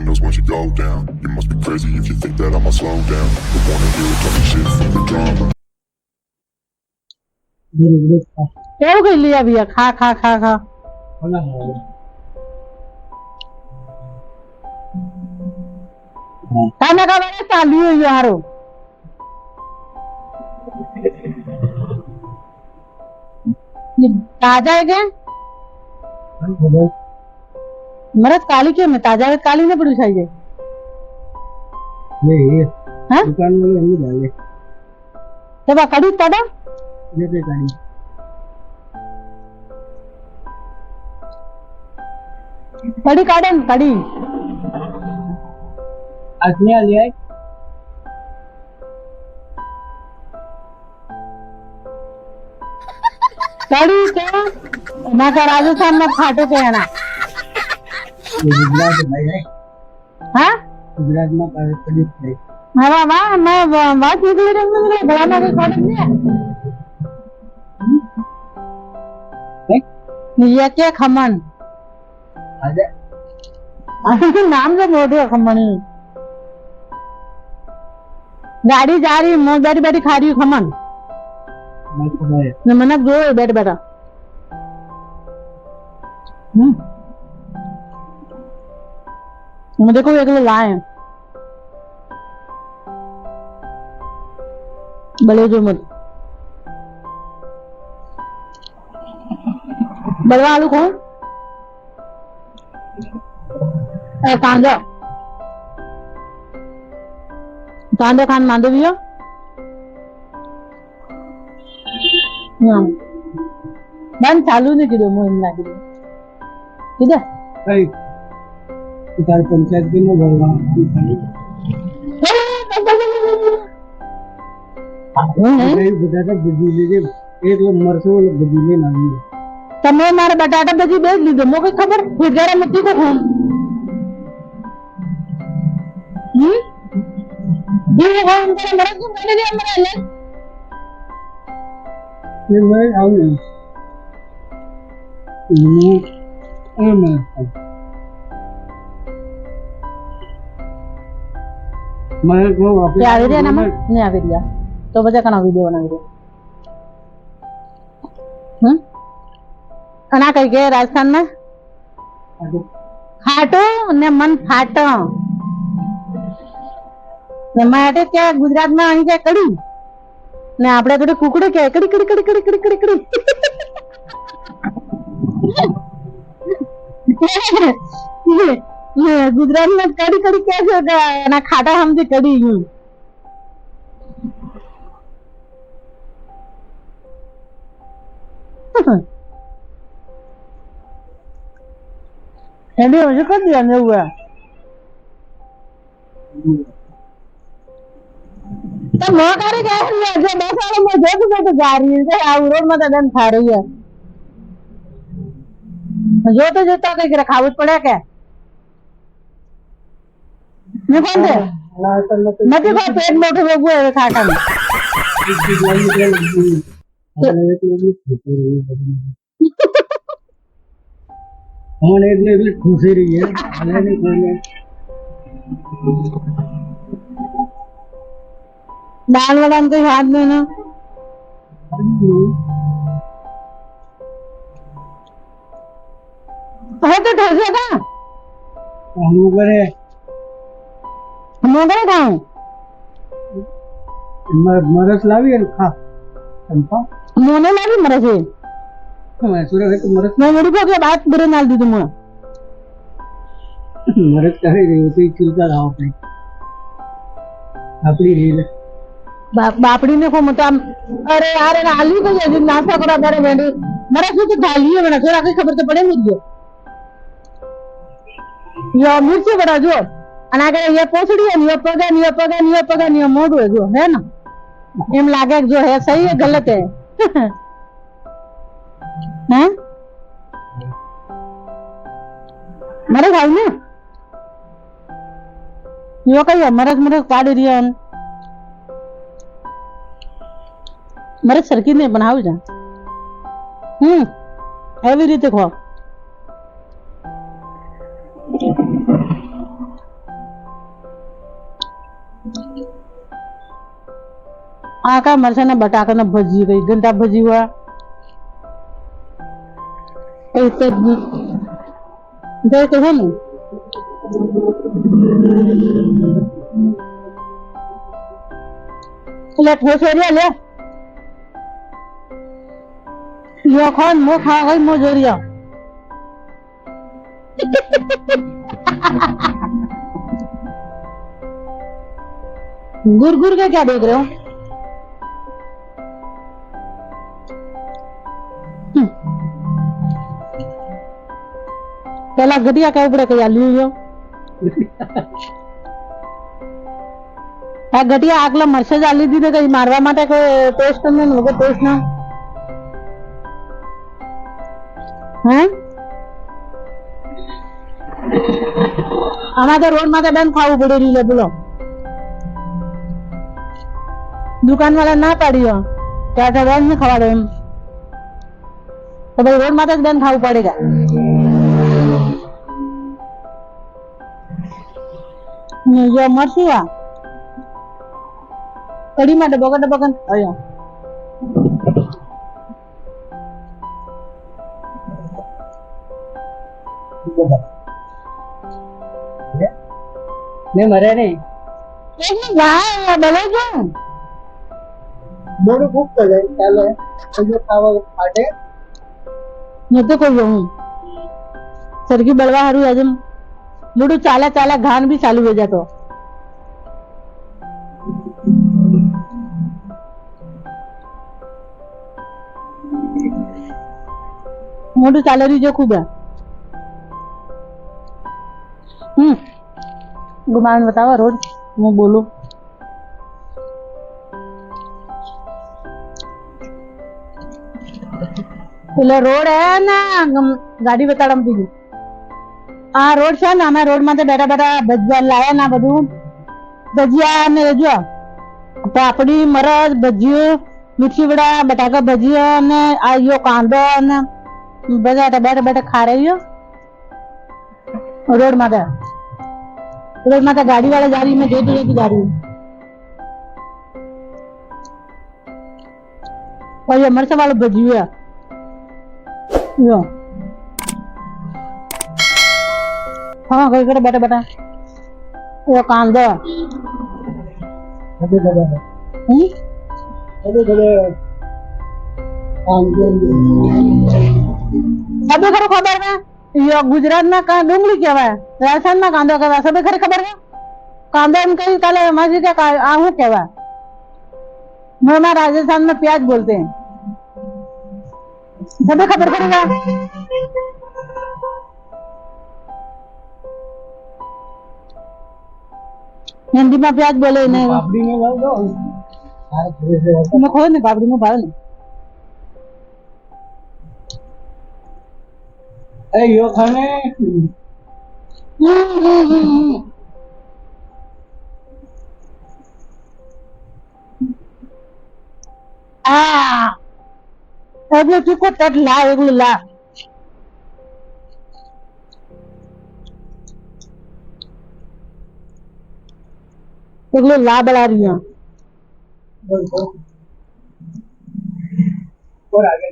windows once you go down. You must be crazy if you think that I'ma slow down. Don't wanna hear it talking shit for the drama. કેવું કઈ લઈ આવી ખા ખા ખા ખા તમે ખબર ચાલ્યું યારો ताजा है क्या मरद काली क्यों मैं ताजा काली ने पड़ी चाहिए नहीं हाँ दुकान में हम डाले तो बा कड़ी ताजा ये पे कड़ी कड़ी काटन कड़ी आसने आ लिया कड़ी क्या ना का राजस्थान में फाटो के है ना गुजरात भाई है हाँ गुजरात में कड़ी है हाँ वाह मैं बात निकली रंग में निकले बड़ा ना के काटन दिया ये क्या खमन आजा नाम से मोटे खमन गाड़ी जा रही मैं बैठी बैठी खा रही हूँ खमन न मना जो बैठ बैठा मुझे को एक लोग लाए बड़े जो मत बड़वा आलू कौन कांदा कांदा खान मांदो भी हो बन चालू नहीं कीधो मु एम लागी कीधो कई तार पंचायत के में भरवा कई बटाटा भजी लीजे एक लोग मरसो भजी ले ना તમે મારા બટાટા ભજી બેચ લીધો મો કઈ ખબર ફિગારા મતી કો ખામ ये हम तेरे मरद को बोले दे हमरा ले ये मैं आऊं मैं को वापस आ गया ना नहीं आ गया तो वजह कना वीडियो बना दे कना कही गए राजस्थान में खाटो ने मन फाटो ने माटे क्या गुजरात में आई क्या कड़ी ने आपड़े थोड़ी कुकड़े क्या कड़ी कड़ी कड़ी कड़ी कड़ी कड़ी कड़ी ये गुजरात में कड़ी कड़ी कैसे होगा ना खाटा हमसे कड़ी यूं ऐसे मुझे कर दिया नहीं हुआ तो मैं करे क्या है जो 10 साल में जो जा रही है आ रोड में तो दम खा रही है जो तो कहीं रखावट पड़ा क्या मैं कौन थे मैं तो पेट मोटे लोग हुए खाटा में हमने एक खुशी रही है नहीं खाने दाल वाला तो याद नहीं ना है तो ठोसे का हम करे खाऊं मरस लावी है खा संपा मोने लावी मरस है मैं सुरा है तो मरस मैं मेरी को क्या बात बुरे नाल दी तुम मरस करे रही होती चिलका रहा अपनी अपनी रील बापड़ी ने को मत अरे यार ना आलू को ये नाश्ता करा करे बेंडी मरस तो खाली है बना थोड़ा की खबर तो पड़े मुझे ये मिर्ची बड़ा जो अना करे ये पोछड़ी है ये पगा ये मोड़ है जो है ना एम लागे जो है सही है गलत है हैं मरे खाई ने यो कही मरस काढ़ी रही है मरस सरकी ने बनाव जा एवी रीते खाओ આ કા મરચાના બટાકાના ભજી કઈ ગંદા ભજી हुआ ऐसे देख है ना ले ठोसरिया ले यो खान मो खा गई मो जोरिया गुर गुर के क्या देख रहे हो પેલા ઘડિયા કઈ પડે કઈ લ્યો આ ઘડિયા આગલા મરસે જ આલી દીધે કઈ મારવા માટે કોઈ ટેસ્ટ ને વગર ટેસ્ટ ના હે આમાં તો રોડ માં તો બેન ખાવું પડે રીલે બોલો દુકાન વાળા ના પાડ્યો ત્યાં તો બેન ને ખવાડો એમ તો ભાઈ રોડ માં તો બેન ખાવું પડેગા જો મરસી આ કડી માટે બગડ બગડ આયો ને મરે નહીં એની ગાય બલે જો મોડું ખૂબ કરે ચાલે હજુ ખાવા માટે मैं तो कोई हूँ सरगी बलवा हरू आज लूडू चाला चाला घान भी चालू हो जातो मोटू चाले रही जो खूब है गुमान बताओ रोज मैं बोलू એટલે રોડ હે ને ગાડી બતાડમ દીધું આ રોડ છે ને અમે રોડ માં તો બેઠા બેઠા ભજીયા લાયા ના બધું ભજીયા ને જો પાપડી મરચ ભજીયો મીઠી વડા બટાકા ભજીયા ને આ યો કાંદો ને બધા બેઠા બેઠા ખા રહ્યો રોડ માં તો ગાડી વાળા जा रही मैं જોતી જોતી जा रही और ये मरचा वाला भजिया यो हाँ कहीं करे बेटा बेटा वो कांदा અડે અડે सबे खरे खबर है यो गुजरात में का डુંગળી કહેવાય રાજસ્થાન માં કાંદો કહેવાય सबे खरे खबर है कांदा एम कहीं काले माजी का आहू कहेवाय मैं राजस्थान में प्याज बोलते हैं सबे खबर करेगा हिंदी में प्याज बोले नहीं પાપડી ને લાવ દો मैं खोल नहीं पापड़ी में भाव नहीं એ યો ખાને એટલે ચૂકો તટ લા એકલું લા એકલું લા બળા રહ્યા और आगे